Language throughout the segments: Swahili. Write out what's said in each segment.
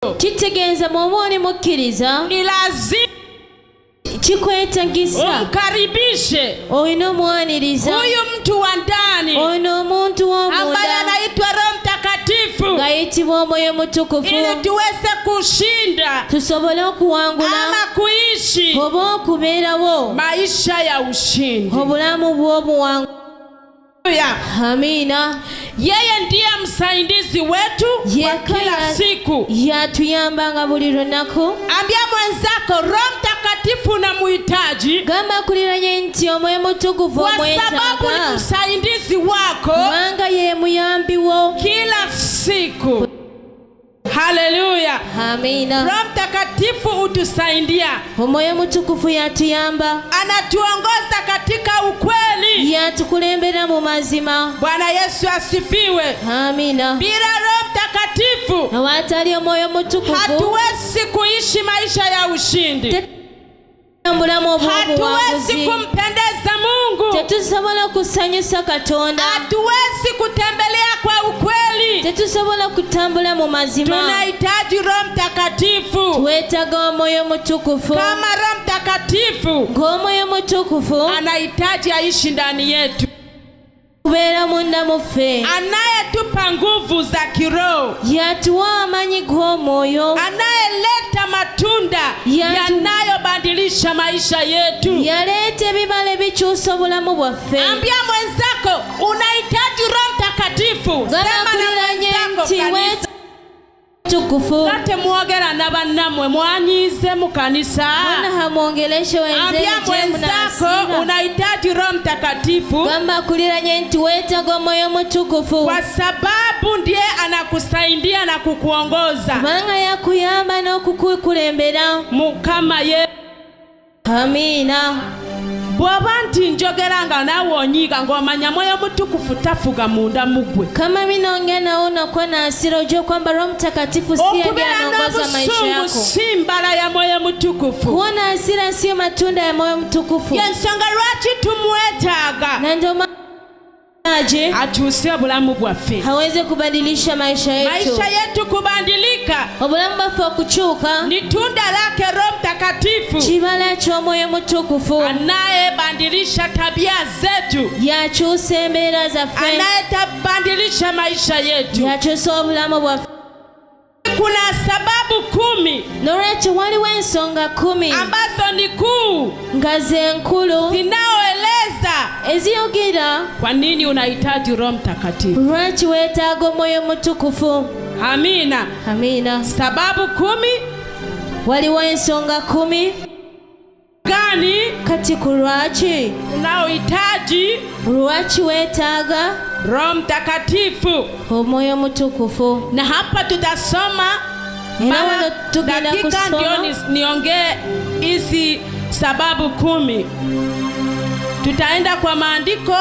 Kitegeeza mwomoni mukkiriza ni lazima kikwetagisa umkaribishe oyina omwaniriza huyu mtu wa ndani oyina omuntu w'omunda ambaye anaitwa Roho Mtakatifu ng'ayitibwa Omwoyo Mutukufu ili tuweze kushinda tusobole okuwangula ama kuishi oba okubeerawo maisha ya ushindi. obulamu bw'obuwangu. Amina. Yeye ndiye msaidizi wetu wa kila siku. Yatuyambanga buli lunaku. Ambia mwenzako Roho Mtakatifu unamuhitaji. Gamba kuliranye nti Omwoyo Mutukufu omwetaaga. Kwa sababu ni msaidizi wako. Kubanga ye muyambi wo kila siku. Haleluya. Amina. Roho Mtakatifu utusaidia. Omwoyo Mutukufu yatuyamba. Anatuongoza katika ukweli. Yatukulembera mu mazima. Bwana Yesu asifiwe. Amina. Bila Roho Mtakatifu awatali Omwoyo Mutukufu hatuwezi kuishi maisha ya ushindi. Hatuwezi kumpendeza Mungu. Tetusobola kusanyusa Katonda. Hatuwezi kutembelea kwa ukweli. Tetusobola kutambula mu mazima. Tunahitaji Roho Mtakatifu. Twetaaga Omwoyo Mutukufu. Kama Roho Mtakatifu ng'Omwoyo Mutukufu anahitaji aishi ndani yetu, kubeera munda muffe, anayetupa nguvu za kiroho, yatuwa amanyi g'omwoyo, anayeleta matunda yanayobadilisha maisha yetu, yaleeta ebibala ebikyusa obulamu bwaffe. Ambia mwenzako unahitaji Roho Mtakatifu. Sema na mwenzako Tukufu. Kate muogera na bannamwe mwanyize mu kanisa. Bwana hamwongeleshe wenzenu. Ambia mwenzako unahitaji Roho Mtakatifu. Gamba kuliranye nti weetaaga Omwoyo Mutukufu. Kwa sababu ndiye anakusaidia na kukuongoza. Kubanga yakuyamba n'okukulembera. Mukama ye. Amina. Bw'oba nti njogeranga naawe onyiiga ng'omanya Mwoyo Mutukufu tafuga munda mugwe. Kama mimi naongea naona kwa na hasira, ujue kwamba Roho Mtakatifu si ndiye anaongoza maisha yako. Si mbala ya Mwoyo Mutukufu. Kuona hasira sio matunda ya Mwoyo Mutukufu. Yensonga lwaki tumwetaaga. Na ndio aje achusia bulamu bwaffe. Hawezi kubadilisha maisha yetu. Maisha yetu kubadilika. Obulamu bwaffe okukyuka ni tunda lake Roho Mtakatifu. Kibala ky'Omwoyo Mutukufu. Anayebadilisha tabia zetu. Yakyusa embeera zaffe. Anayebadilisha maisha yetu. Yakyusa obulamu bwaffe. Kuna sababu 10. Nolwekyo waliwo ensonga 10 ambazo ni kuu nga ze nkulu zinaoeleza eziyogera kwa nini unahitaji Roho Mtakatifu. Lwaki weetaaga Omwoyo Mutukufu. Amina. Amina. Sababu 10. Waliwo ensonga 10 gani kati ku lwaki unaohitaji lwaki weetaaga Roho Mtakatifu Omwoyo Mutukufu. Na hapa tutasoma dakika ndio niongee hizi sababu 10. Tutaenda kwa maandiko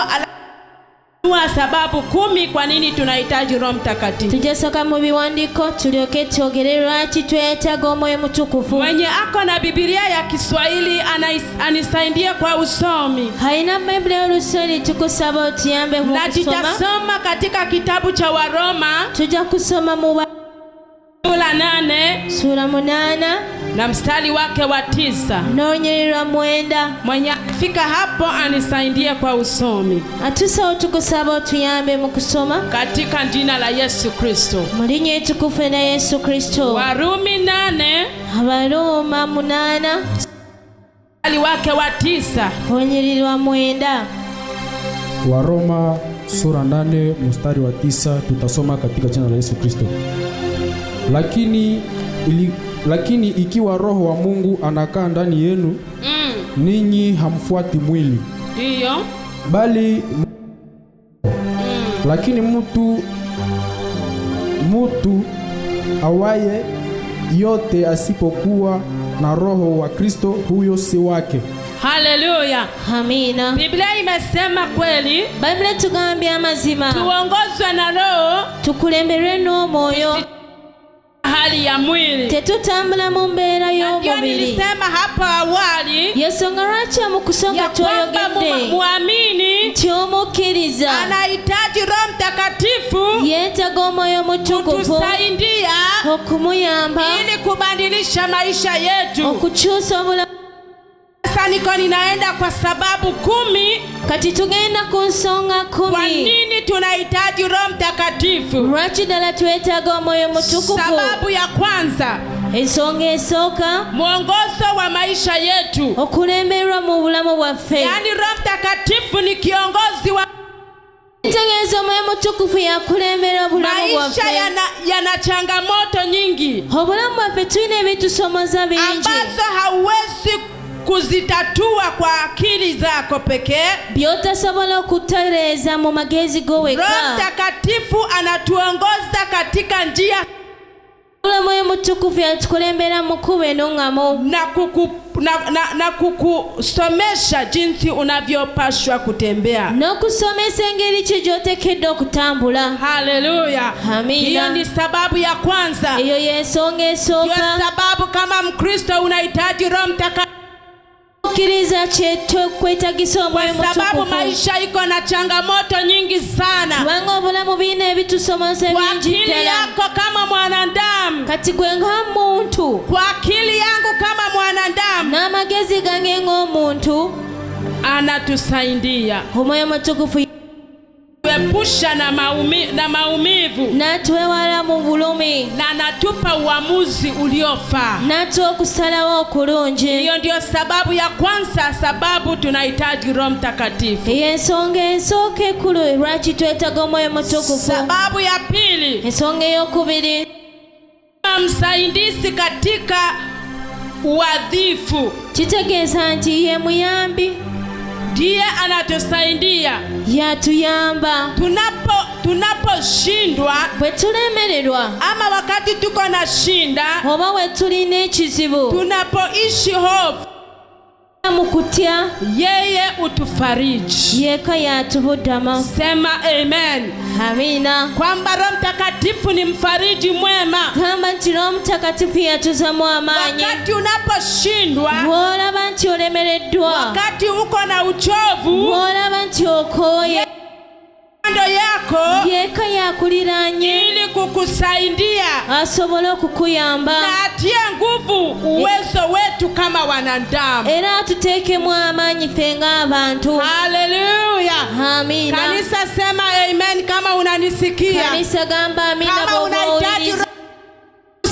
wa sababu 10 kwa nini tunahitaji Roho Mtakatifu. Tujasoka mu biwandiko tulioke tuogere lwaki twetaaga Omwoyo Mutukufu. Mwenye ako na Biblia ya Kiswahili anisaidie kwa usomi. Haina Biblia ya Kiswahili tukusaba utiyambe kusoma. Na tutasoma katika kitabu cha Waroma. Tuja kusoma mu sura 8 na mstari wake wa 9 n'olunyiriri 9. Mwenye fika hapo anisaidie kwa usomi. Atusa tukusaba utuyambe mu kusoma katika jina la Yesu Kristo. Mulinnya etukufu na Yesu Kristo. Warumi 8 Abaroma 8 mstari wake wa 9 olunyiriri 9. Waroma sura 8 mstari wa 9 tutasoma katika jina la Yesu Kristo. Lakini ikiwa Roho wa Mungu anakaa ndani yenu, ninyi hamfuati mwili. Ndiyo. Bali lakini mtu awaye yote asipokuwa na Roho wa Kristo, huyo si wake. Haleluya. Amina. Biblia imesema kweli. Biblia tugambye amazima. Tuongozwe na Roho. Tukulemberwe n'Omwoyo. hali ya mwili. Tetutambula mu mbeera y'omubiri. Nilisema hapo awali yensonga lwaki mu kusonga twayogedde muamini nti omukkiriza anahitaji Roho Mtakatifu yeetaaga Omwoyo Mutukufu kutusaidia okumuyamba ili kubadilisha maisha yetu, okukyusa obulamu. Sasa niko ninaenda kwa sababu 10. Kati tugenda ku nsonga 10. Kwa nini tunahitaji Roho Mtakatifu? Lwaki ddala twetaaga Omwoyo Mutukufu? Sababu ya kwanza, ensonga esooka, mwongozo wa maisha yetu, okulemberwa mu bulamu bwaffe. yaani Roho Mtakatifu ni kiongozi wa Ntegeeza Omwoyo Mutukufu yakulembera obulamu bwaffe. maisha yana changamoto nyingi obulamu bwaffe tulina ebitusomoza bingi ambazo hauwezi kuzitatua kwa akili zako pekee. byotasobola okutereeza mu magezi go weka. Roho Mtakatifu anatuongoza katika njia Omwoyo Mutukufu yatukulembera mu kkubo ennong'amu na kukusomesha jinsi unavyopashwa kutembea, n'okusomesa engeri ki gy'oteekedde okutambula. Haleluya, amina. Hiyo ni sababu ya kwanza. Eyo y'ensonga esooka. Hiyo sababu kama Mkristo unahitaji Roho Mtakatifu, okkiriza kwetagisa Omwoyo kwa sababu Mutukufu. maisha iko na changamoto nyingi sana. Kubanga obulamu birina ebitusomoza Kwa bingi akili ddala. yako kama mwanadamu, Kati gwe ng'omuntu, kwa akili yangu kama mwanadamu, n'amagezi gange ng'omuntu, anatusaidia Omwoyo Mutukufu kuepusha na maumivu, n'atwewala mu bulumi, na anatupa uamuzi uliofaa. n'atuwa okusalawo okulungi. Hiyo ndio sababu ya kwanza, sababu tunahitaji Roho Mtakatifu. Eyo ensonga ensooka ekkulu lwaki twetaaga Omwoyo Mutukufu. Sababu ya pili, Ensonga ey'okubiri, msaidizi katika uadhifu. kitegeeza nti ye muyambi, Ndiye anatusaidia yatuyamba tunaposhindwa, bwe tulemererwa ama wakati tuko na shinda, oba we tulina ekizibu, tunapoishi hofu, mu kutya yeye utufariji. yeka yatubudama. Sema amen. Amina. Kwamba Roho Mtakatifu ni mfariji mwema. Gamba nti Roho Mutakatifu yatuzamu amaanyi. Wakati unaposhindwa, bw'olaba nti olemereddwa, wakati uko na uchovu, bw'olaba nti okooye, kando yako yeka yakuliraanye ili kukusaidia asobole okukuyamba na atie nguvu uwezo wetu kama wanadamu. era atuteekemu amaanyi ffe ng'abantu. Haleluya. Amina. Kanisa sema amen kama unanisikia. Kanisa gamba amina Kama unahitaji bw'owuliriza.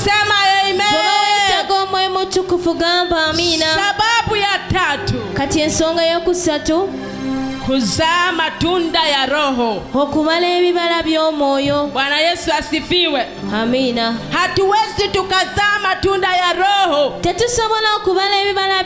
sema amen. Bw'owetaaga Omwoyo Mutukufu gamba amina. Sababu ya tatu, Kati ensonga y'okusatu, kuzaa matunda ya Roho. okubala ebibala by'Omwoyo. Bwana Yesu asifiwe. Amina. Hatuwezi tukazaa matunda ya Roho Tetusobola okubala ebibala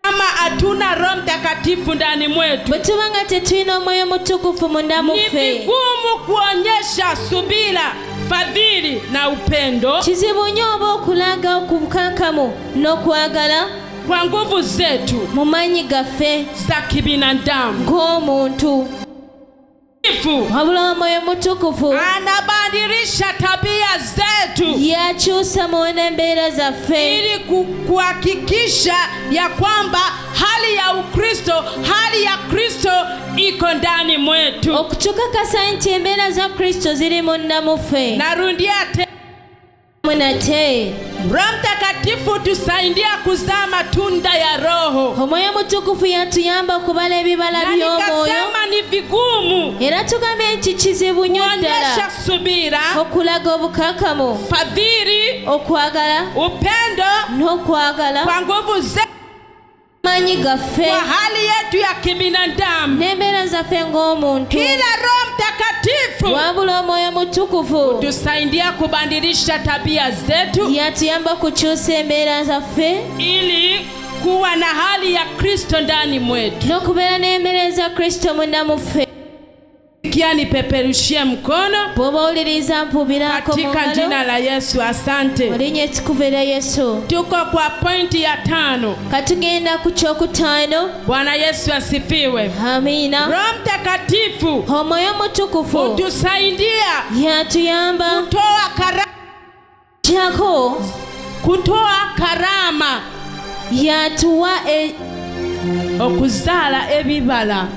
kama hatuna Roho Mtakatifu ndani mwetu. bwe tuba nga tetulina Omwoyo Mutukufu munda mu Ni ffe. vigumu kuonyesha subira, fadhili na upendo Kizibu nnyo oba okulaga okubukankamu n'okwagala kwa nguvu zetu mu maanyi gaffe za kibinadamu. ng'omuntu. Wabula Omwoyo Mutukufu Anabadilisha tabia zetu yakyusa mu embeera zaffe ili kuhakikisha ya kwamba hali ya Ukristo, hali ya Kristo iko ndani mwetu. okutukakasa nti embeera za Kristo ziri munda mu ffe. Narudia tena, Nate Roho Mtakatifu tusaidia kuzaa matunda ya Roho. Omwoyo Mutukufu yatuyamba okubala ebibala Na by'Omwoyo, nikasema ni vigumu era tugambye nti kizibu nnyo kuonyesha ddala subira, okulaga obukakamu, fadhili, okwagala upendo n'okwagala kwa nguvu zetu, maanyi gaffe kwa hali yetu ya kibinadamu. n'embeera zaffe ng'omuntu. Kila Roho Mtakatifu Wabula Omwoyo Mutukufu tusaidia kubadilisha tabia zetu yatuyamba okukyusa embeera zaffe ili kuwa na hali ya Kristo ndani mwetu. n'okubeera n'embeera za Kristo munda mu ffe. Kia nipeperushie mkono Bw'oba owuliriza mpubirako mu katika jina ngalo la Yesu. Asante. mu linnya ettukuvu erya Yesu. Tuko kwa pointi ya 5. Katugenda ku kyokutaano. Bwana Yesu asifiwe. Amina. Roho Mtakatifu Omwoyo Mutukufu utusaidia yatuyamba kutoa karama jako kutoa karama yatuwa okuzala ebibala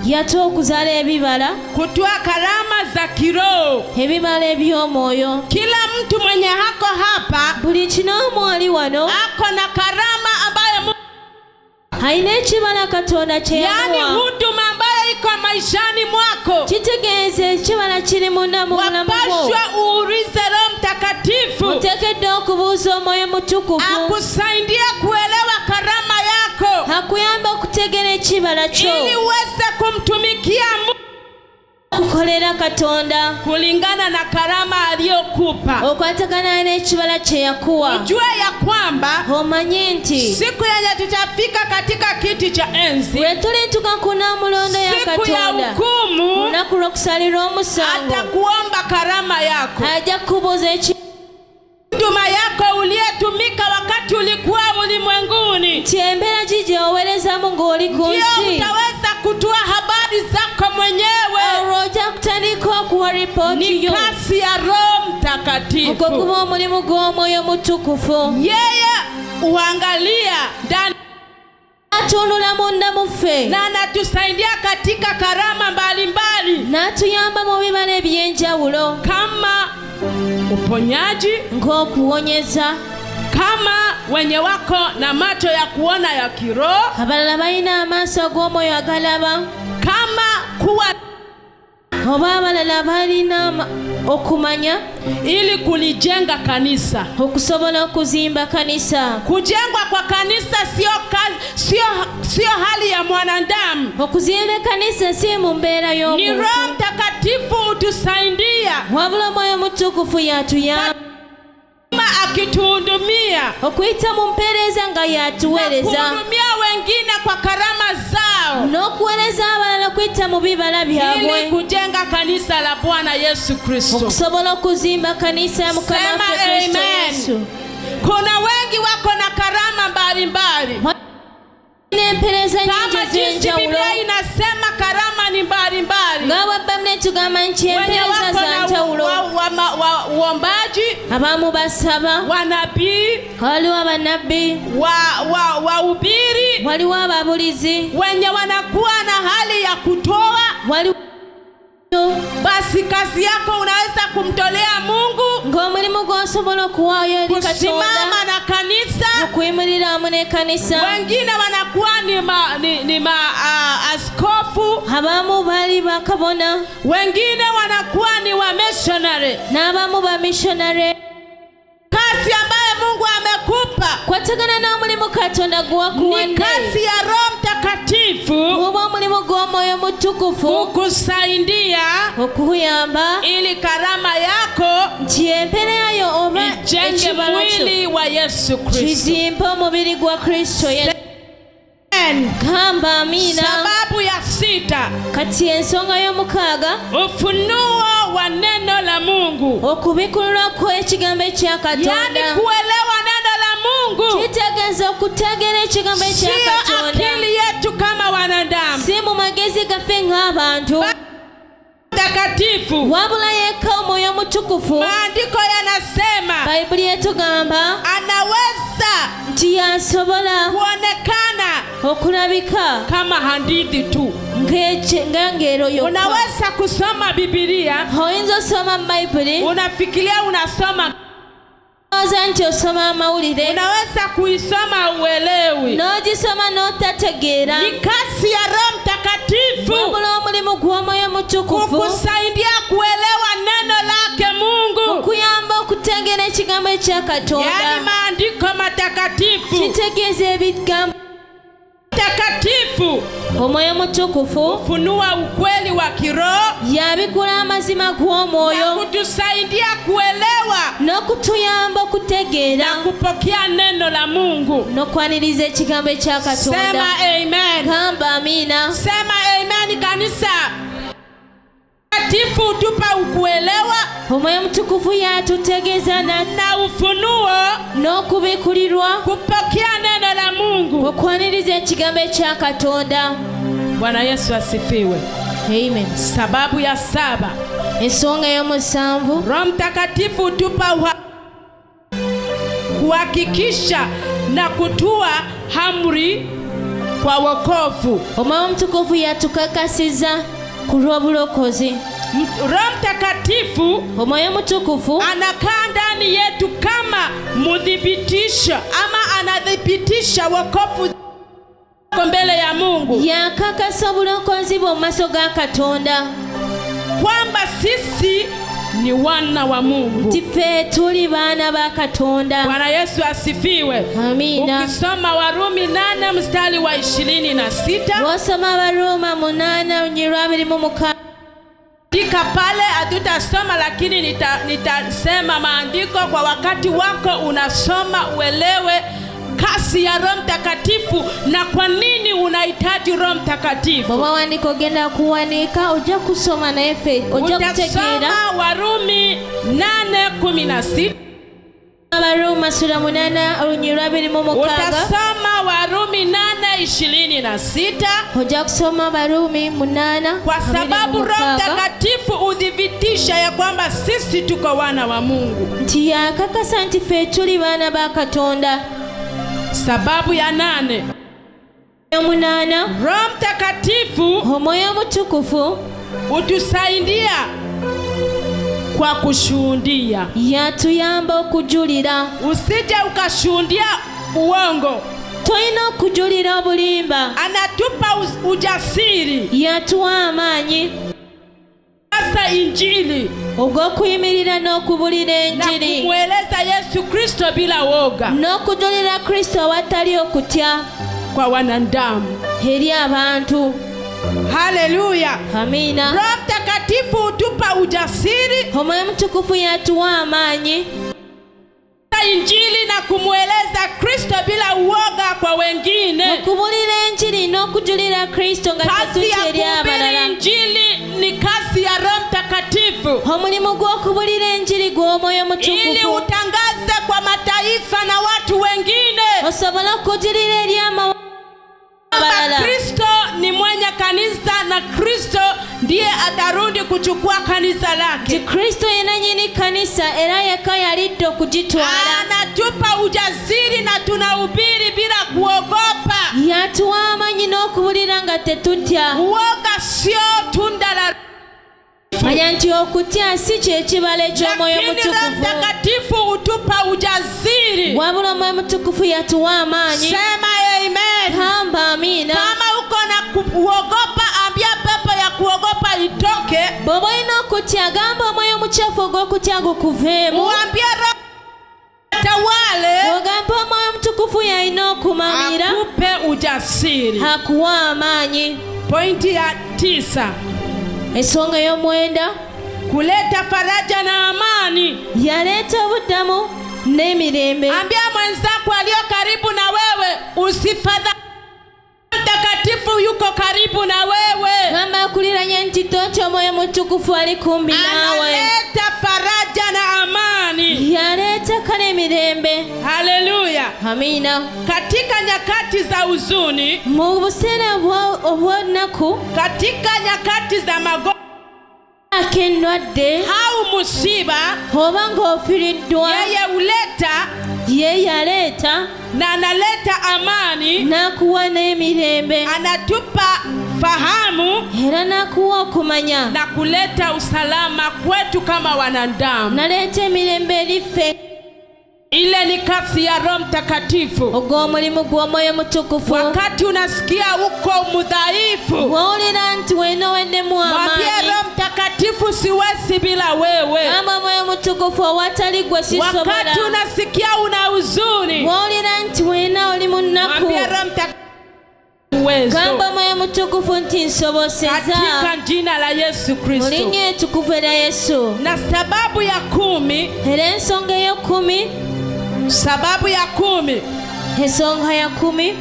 yatuwa okuzala ebibala kutoa karama za kiroho ebibala eby'omwoyo. Kila mtu mwenye hako hapa buli kinomu ali wano ako na karama ambayo haina ekibala Katonda kyeyamuwa. yani huduma ambayo iko maishani mwako kitegeeza ekibala kiri munda mu bulamu bwo. wapashwa uurize Roho Mtakatifu oteekeddwa okubuuza Omwoyo Mutukufu akusaidia kuelewa karama yako akuyamba okutegeera ekibala kyo ili uweze kumtumikia Mungu kukolera Katonda kulingana na karama aliyokupa. okwatagana n'ekibala kye yakuwa. Ujue ya kwamba omanye nti siku yenye tutafika katika kiti cha enzi, bwe tulituuka ku nnamulondo ya siku ya Katonda hukumu, olunaku lw'okusalirwa omusango atakuomba karama yako, ajja kukubuuza huduma yako uliyetumika wakati ulikuwa ulimwenguni. nti embeera gye oweerezamu ng'oli ku Ndio nsi utaweza kutoa habari zako mwenyewe. olwo ojja kutandika okuwa Ni ripooti yo. kazi ya Roho ogwo Mtakatifu. kuba omulimu gw'Omwoyo Mutukufu. Yeye uangalia ndani atunula munda mu ffe na anatusaidia katika karama mbalimbali n'atuyamba mu bibala eby'enjawulo kama uponyaji, ng'okuwonyeza. kama wenye wako na macho ya kuona ya kiroho, abalala balina amaaso ag'omwoyo agalaba, kama kuwa oba abalala balina okumanya ili kulijenga kanisa. okusobola okuzimba kanisa. Kujengwa kwa kanisa sio hali ya mwanadamu. okuzimba kanisa si mu mbeera Ni y'omuntu, Roho Mtakatifu utusaidia wabula Omwoyo Mutukufu yatuyamba kama akituhudumia okuyita mu mpeereza nga yatuweereza kuhudumia wengine kwa karama zao n'okuweereza abalala okuyita mu bibala ili byabwe kujenga kanisa la Bwana Yesu Kristo. okusobola okuzimba kanisa ya Mukama Sema waffe Kristo amen. Yesu. Kuna wengi wako na karama mbalimbali n'empeereza kama nyingi jinsi ez'enjawulo Biblia inasema karama ni mbalimbali. nga bw'Ebbayibuli tugamba nti Wenye empeereza wako za na njawulo. uombaji, abamu basaba, wanabii, waliwo abannabbi, wahubiri, waliwo ababulizi, wenye wanakuwa na hali ya kutoa. waliwo Basi kazi yako unaweza kumtolea Mungu, ng'omulimu gw'osobola okuwaayo eri Katonda kusimama na kanisa. okuyimirira wamu n'ekkanisa. Wengine wanakuwa ni askofu, abamu bali bakabona, wengine wanakuwa ni wa missionary. n'abamu ba missionary. Kazi ambayo Mungu amekupa kwatagana n'omulimu Katonda ni gwakuwadde kazi ya Roho Mtakatifu oba omulimu gw'Omwoyo Mutukufu kukusaidia okuyamba ili karama yako nti empeera yo oba ijenge ekibala kyo mwili wa Yesu Kristo. kizimpe omubiri gwa Kristo Yesu. Gamba amina. Sababu ya 6, kati ensonga y'omukaaga, ufunuo wa neno la Mungu, okubikulirwa kw'ekigambo ekya yani Katonda. kuelewa neno la Mungu kitegeeza okutegeera ekigambo ekya sio Katonda, akili yetu kama wanadamu. si mu magezi gaffe ng'abantu, Takatifu, wabula yekka Omwoyo Mutukufu. maandiko yanasema Bayibuli etugamba anaweza nti yasobola kuonekana okulabika kama hadithi tu. ng'engero yokka. Unaweza kusoma Biblia, oyinza osoma mu Bayibuli unafikiria unasoma, olowooza nti osoma amawulire, unaweza kuisoma uelewi. n'ogisoma n'otategeera. Ni kazi ya Roho Mtakatifu wabula omulimu gw'Omwoyo Mutukufu kukusaidia kuelewa neno lake Mungu, okuyamba okutegeera ekigambo ekya Katonda. yani maandiko matakatifu. kitegeeza ebigambo Takatifu Omwoyo Mutukufu funua ukweli wa kiroho yabikula amazima na g'omwoyo kutusaidia kuelewa n'okutuyamba okutegeera na kupokea neno la Mungu. n'okwaniriza ekigambo ekya Katonda. Sema amen. Gamba amina. Sema amen kanisa. Takatifu tupa ukuelewa Omwoyo Mutukufu yatutegeeza na ufunuo n'okubikulirwa kupokea neno la Mungu. okwaniriza ekigambo ekya Katonda. Bwana Yesu asifiwe. Amen. Sababu ya 7, ensonga y'omusanvu, Roho Mtakatifu tupa kuhakikisha na kutua amri kwa wokovu. Omwoyo Mutukuvu yatukakasiza kulwa bulokozi. Roho Mtakatifu, Omwoyo Mutukuvu, anakaa ndani yetu kama mudhibitisho, ama anadhibitisha wokovu mbele ya Mungu. Yakakasa bulokozi bw'omumaso ga Katonda kwamba sisi ni wana wa Mungu. Tife tuli bana ba Katonda. Bwana Yesu asifiwe. Amina. Ukisoma Warumi 8 mstari wa 26. Wasoma Waroma 8:26. Andika pale, hatutasoma lakini nitasema maandiko kwa wakati wako unasoma uelewe kasi ya Roho Mtakatifu na kwa nini unahitaji Roho Mtakatifu. Baba wandiko genda kuwanika uja kusoma na efe uja kutegeera. Utasoma Warumi 8:16. Waroma sura 8:26. Utasoma Warumi 8:26. Uja kusoma Warumi 8. Kwa sababu Roho Mtakatifu udhibitisha ya kwamba sisi tuko wana wa Mungu. Ntiya kakasa nti fe tuli bana ba Katonda. Sababu ya 8. Roho Mtakatifu, Omwoyo Mutukuvu, utusaidia kwa kushuhudia. Yatuyamba okujulira. Usije ukashuhudia uongo. Toina okujulira obulimba. Anatupa ujasiri. Yatuwa amaanyi. Asa injili. Ogw'okuyimirira n'okubulira enjiri. Na kumweleza Yesu Kristo bila woga. N'okujulira Kristo awatali okutya kwa wanadamu. Eri abantu. Haleluya. Amina. Roho Mtakatifu utupa ujasiri. Omwoyo Mutukuvu yatuwa amaanyi. Injili na kumweleza Kristo bila uoga kwa wengine. Okubulira enjiri n'okujulira Kristo nga tetutya abalala. Injili ni kazi ya Roho Mtakatifu. Omulimu gw'okubulira enjiri gw'Omwoyo Mutukuvu. Ili utangaze kwa mataifa na watu wengine. Osobola okujulira eri amawanga abalala. Kristo ni mwenye kanisa na Kristo ndiye atarudi kuchukua kanisa lake. Kristo yena nyini kanisa era yeka yalidde okugitwala. Anatupa ujasiri na tunahubiri bila kuogopa. Yatuwa amaanyi n'okubulira nga tetutya. Uoga sio tunda la manya nti okutya si ky'ekibala eky'Omwoyo Mutukuvu. Roho Mtakatifu utupa ujasiri. Wabula Omwoyo Mutukuvu yatuwa amaanyi. Sema amen. Hamba amina. Kama uko na kuogopa, ambia pepo ya kuogopa itoke. Bw'oba olina okutya gamba omwoyo omucaafu ogw'okutya gukuveemu. Mwambie Roho tawale. Ogamba Omwoyo Mutukuvu yalina okumamira. Akupe ujasiri. Akuwa amaanyi. Pointi ya 9. Ensonga y'omwenda. Kuleta faraja na amani. Yaleeta obuddamu n'emirembe. Ambia mwenzako aliyo karibu na wewe usifadhaike. Mtakatifu yuko karibu na wewe. Gamba akuliranye nti totya Omwoyo Mutukuvu ali kumbi naawe. Analeta faraja na amani. Yaleeta kale emirembe. Haleluya. Amina. Katika nyakati za huzuni, mu buseera obw'ennaku, katika nyakati za magonjwa ak'endwadde au musiba, oba ng'ofiriddwa, yeye aleeta na analeta amani, n'akuwa n'emirembe, anatupa fahamu era n'akuwa okumanya, na kuleta usalama kwetu kama wanadamu. Naleeta emirembe eriffe. Ile ni kazi ya Roho Mtakatifu. Ogw'omulimu gw'Omwoyo Mutukuvu. Wakati unasikia uko mudhaifu, wawulira nti wena weddemu amaanyi, mwambie Roho Mtakatifu siwezi bila wewe. Gamba Omwoyo Mutukuvu awatali gwe sisobola. Wakati unasikia una huzuni, wawulira nti wena oli mu nnaku, mwambie Roho Mtakatifu uwezo. Gamba Omwoyo Mutukuvu nti nsoboseza. Katika jina la Yesu Kristo. Mulinnya ettukuvu erya Yesu. Na sababu ya 10. Era ensonga ey'okumi. Sababu ya 10. Ensonga ya 10.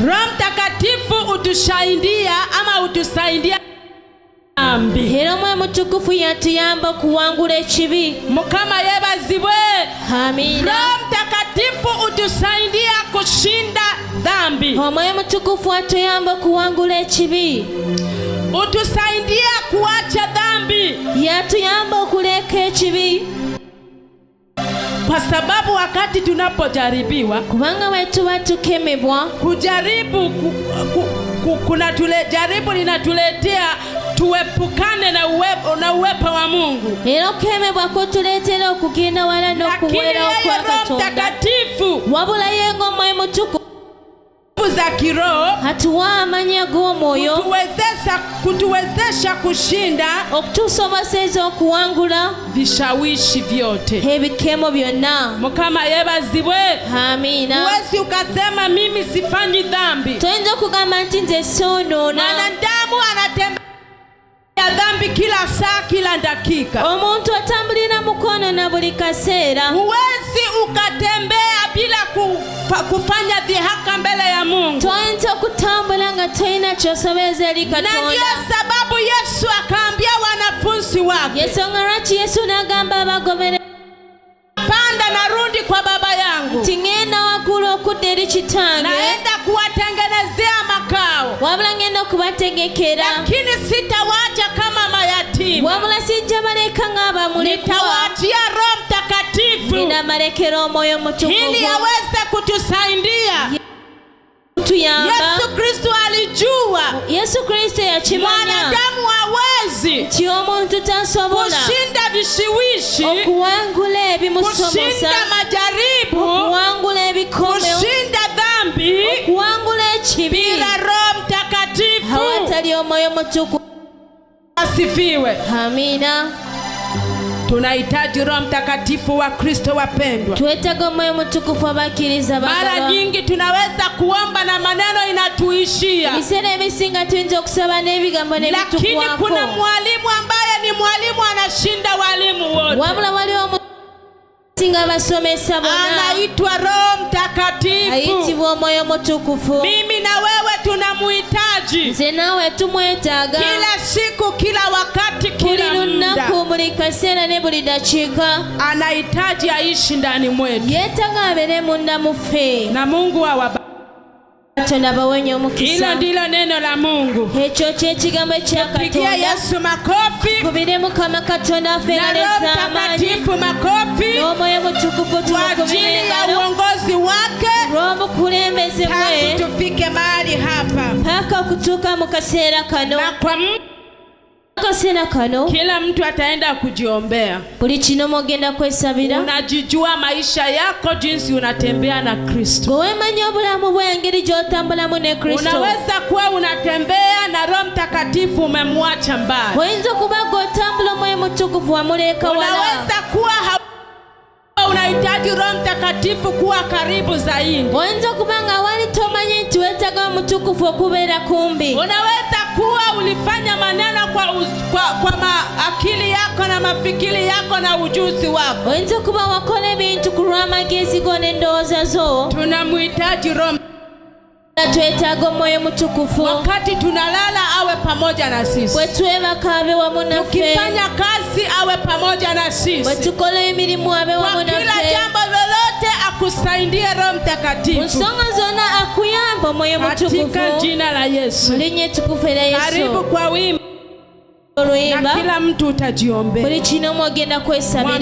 Roho Mtakatifu utusaidia ama utusaidia dhambi. Era Omwoyo Mutukuvu yatuyamba okuwangula ekibi. Mukama yebazibwe. Amina. Roho Mtakatifu utusaidia kushinda dhambi. Omwoyo Mutukuvu atuyamba okuwangula ekibi. Utusaidia kuacha dhambi. Yatuyamba okuleka ekibi. kwa sababu wakati tunapojaribiwa, kubanga wetu batukemebwa, kujaribu jaribu linatuletea tuepukane na uwepo wa Mungu. Ero kemebwa kutuletera okugenda wala n'okuwera kwa Katonda. Mtakatifu wabula yengo Mwoyo Mutukuvu za kiroho hatuwa amanya g'omwoyo kutuwezesha kushinda, okutusobozesa okuwangula vishawishi vyote, ebikemo byonna. Mukama yebazibwe. Amina. Huwezi ukasema mimi sifanyi dhambi. Toyinza okugamba nti nze soonoona. Mwanadamu anatembea dhambi kila saa, kila dakika. Omuntu atambulira mukono na buli kaseera. Huwezi ukatembea bila kufanya dhihaka mbele ya Mungu. Toyinza okutambula nga toyina kyosobeza eri Katonda. Na ndiyo sababu Yesu akaambia wanafunzi wake, yensonga lwaki Yesu n'agamba abagoberezi, panda narudi kwa Baba yangu, nti ngenda waggulu okudda eri Kitange, naenda kuwatengenezea makao, wabula ngenda okubategekera, lakini sitawaacha kama mayatima, wabula sijja baleka ng'abamulekwa, nitawaachia Roho Mtakatifu, ninabalekera Omwoyo Mutukuvu ili aweze kutusaidia. Yesu Kristo alijua Yesu Kristo yakimanya mwanadamu hawezi nti omuntu tasobola kushinda vishawishi, okuwangula ebimusomosa, kushinda majaribu, okuwangula ebikomeo, kushinda dhambi, okuwangula ekibi bila Roho Mtakatifu. hawatali Omwoyo Mutukuvu. Asifiwe. Amina. Tunahitaji Roho Mtakatifu wa Kristo wapendwa. Twetaaga Omwoyo Mutukuvu abakkiriza bagalwa. Mara nyingi tunaweza kuomba na maneno inatuishia, ebiseera ebisinga tuyinza okusaba n'ebigambo nebitukwako, lakini kuna mwalimu ambaye ni mwalimu anashinda walimu wote. wabula waliwo singa basomesa bonna, anaitwa Roho Mtakatifu. ayitibwa Omwoyo Mutukuvu. Mimi na wewe tunamuhitaji, nze naawe tumwetaaga kila siku, kila wakati, buli kila lunaku, muda. buli kaseera ne buli dakiika. Anahitaji aishi ndani mwetu, yeetaaga abeere munda muffe. na Mungu Katonda bawenye omukisa. Hilo ndilo neno la Mungu. Ekyo ky'ekigambo ekya Pigia Katonda. Yesu makofi, Kubire Mukama Katonda affe na Roho Mtakatifu makofi, n'Omwoyo Mutukuvu kwa ajili ya uongozi wake, olw'obukulembeze bwe, tangu tufike mahali hapa. paka okutuuka mu kaseera kano. Na kwa kaseera kano kila mtu ataenda kujiombea. buli kino mogenda kwesabira. Unajijua maisha yako jinsi unatembea na Kristo. Wemanya obulamu bw'engeri gy'otambulamu ne Kristo. Unaweza kuwa unatembea na Roho Mtakatifu umemwacha mbali. Oyinza okuba ng'otambula Omwoyo Mutukuvu wamuleka wala. Unaweza kuwa unahitaji Roho Mtakatifu kuwa karibu zaidi. Oyinza okuba nga wali tomanyi nti weetaaga Omutukuvu okubeera kumbi. Unaweza kuwa ulifanya maneno kwa akili yako na mafikiri yako na ujuzi wako. Oyinza okuba wakola ebintu ku lw'amagezi go n'endowooza zo. Tunamhitaji Roho. Twetaaga Omwoyo Mutukuvu. Wakati tunalala awe pamoja na sisi. Bwe twebaka abe wamu naffe. Tukifanya kazi awe pamoja na sisi. Bwe tukola emirimu abe wamu naffe. Kwa kila jambo lolote akusaidie Roho Mtakatifu. Mu nsonga zonna akuyamba Omwoyo Mutukuvu. Katika jina la Yesu. Mu linnya ettukuvu erya Yesu. Karibu kwa wimbo. Oluyimba. Na kila mtu utajiombea. Buli kino mwogenda kwesabira.